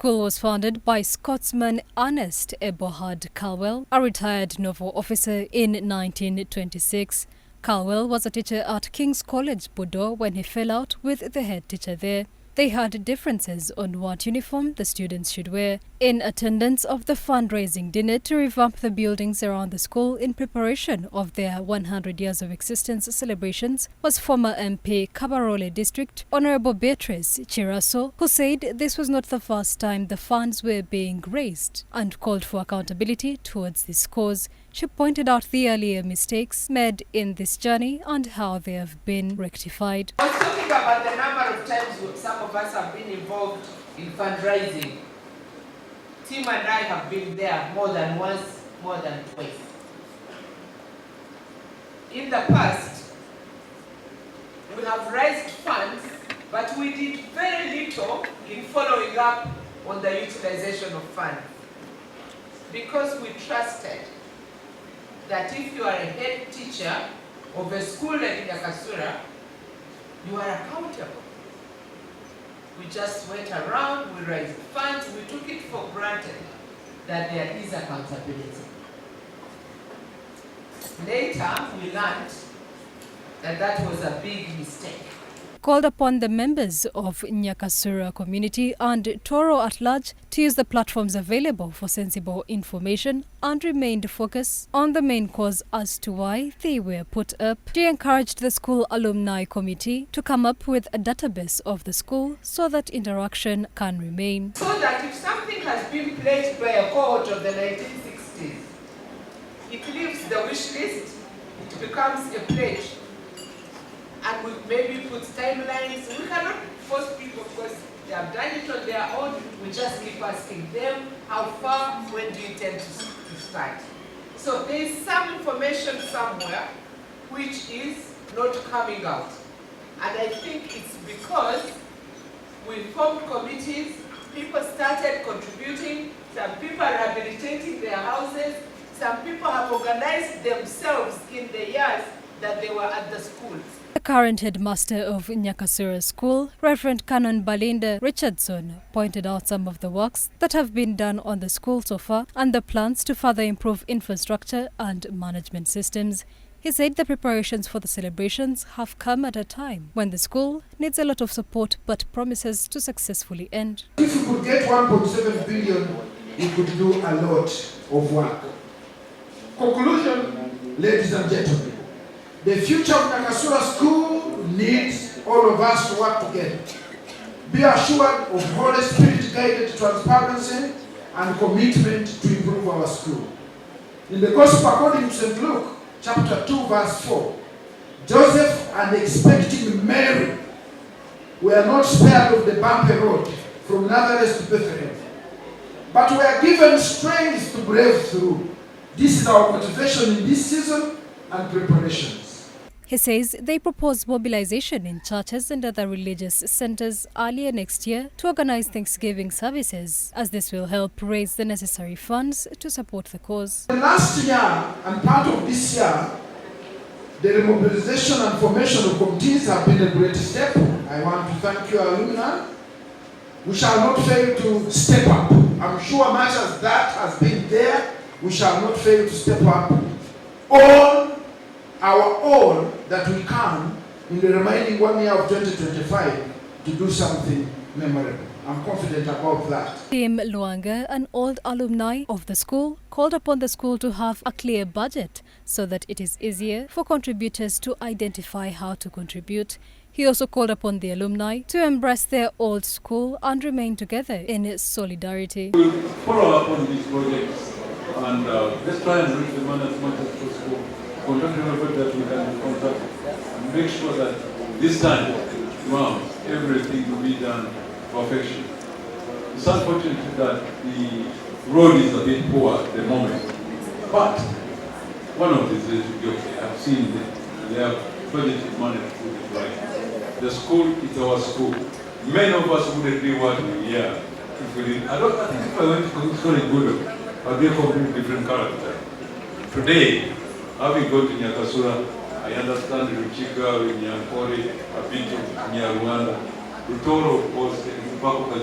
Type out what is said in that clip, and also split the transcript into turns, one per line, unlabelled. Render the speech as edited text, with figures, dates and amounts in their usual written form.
school was founded by Scotsman Ernest Eberhard Calwell, a retired naval officer, in 1926. Calwell was a teacher at King's College, Bordeaux, when he fell out with the head teacher there. They had differences on what uniform the students should wear. In attendance of the fundraising dinner to revamp the buildings around the school in preparation of their 100 years of existence celebrations was former MP Kabarole District Honorable Beatrice Chiraso, who said this was not the first time the funds were being raised and called for accountability towards this cause. She pointed out the earlier mistakes made in this journey and how they have been rectified.
I was talking about the number of times some of us have been involved in fundraising. Tim and I have been there more than once, more than twice. In the past, we have raised funds, but we did very little in following up on the utilization of funds, because we trusted that if you are a head teacher of a school like Nyakasura, you are accountable. We just went around, we raised funds, we took it for granted that there is accountability. Later, we learned that that was a big mistake.
Called upon the members of Nyakasura community and Toro at large to use the platforms available for sensible information and remained focused on the main cause as to why they were put up. She encouraged the school alumni committee to come up with a database of the school so that interaction can remain.
So that if something has been pledged by a cohort of the 1960s, it leaves the wish list, it becomes a pledge. And we maybe put timelines. We cannot force people because they have done it on their own. We just keep asking them, how far, when do you intend to start? So there is some information somewhere which is not coming out. And I think it's because we formed committees, people started contributing, some people are rehabilitating their houses, some people have organized themselves in the years that they were at the schools.
The current headmaster of Nyakasura School, Reverend Canon Balinda Richardson, pointed out some of the works that have been done on the school so far and the plans to further improve infrastructure and management systems. He said the preparations for the celebrations have come at a time when the school needs a lot of support but promises to successfully end.
If we could get 1.7 billion, we could do a lot of work. Conclusion, ladies and gentlemen. The future of Nyakasura School needs all of us to work together. Be assured of Holy Spirit-guided transparency and commitment to improve our school. In the Gospel according to St. Luke, chapter 2, verse 4, Joseph and expecting Mary were not spared of the bumpy road from Nazareth to Bethlehem, but were given strength to brave through. This is our motivation in this season and preparations.
He says they propose mobilization in churches and other religious centers earlier next year to organize Thanksgiving services, as this will help raise the necessary funds to support the cause.
Last year and part of this year, the remobilization and formation of committees have been a great step. I want to thank you, alumni. We shall not fail to step up. I'm sure much as that has been there, we shall not fail to step up all that we can in the remaining 1 year of 2025 to do something memorable. I'm confident about that.
Tim Luanga, an old alumni of the school, called upon the school to have a clear budget so that it is easier for contributors to identify how to contribute. He also called upon the alumni to embrace their old school and remain together in solidarity.
We'll follow up on these projects and let's try and reach the money as much as possible. Conduct an effort that we can conduct and make sure that this time, everything will be done perfection. It's unfortunate that the road is a bit poor at the moment, but one of these days will be okay. I've seen they have budgeted money to put it right. The school is our school. Many of us wouldn't be what we are if we didn't. I think if I went to school in Good, I'd be a completely different character. Today, having gone to Nyakasura, I understand Ruchiga, Nyankore, a bit of Nyarwanda. The Toro was in Pakuka,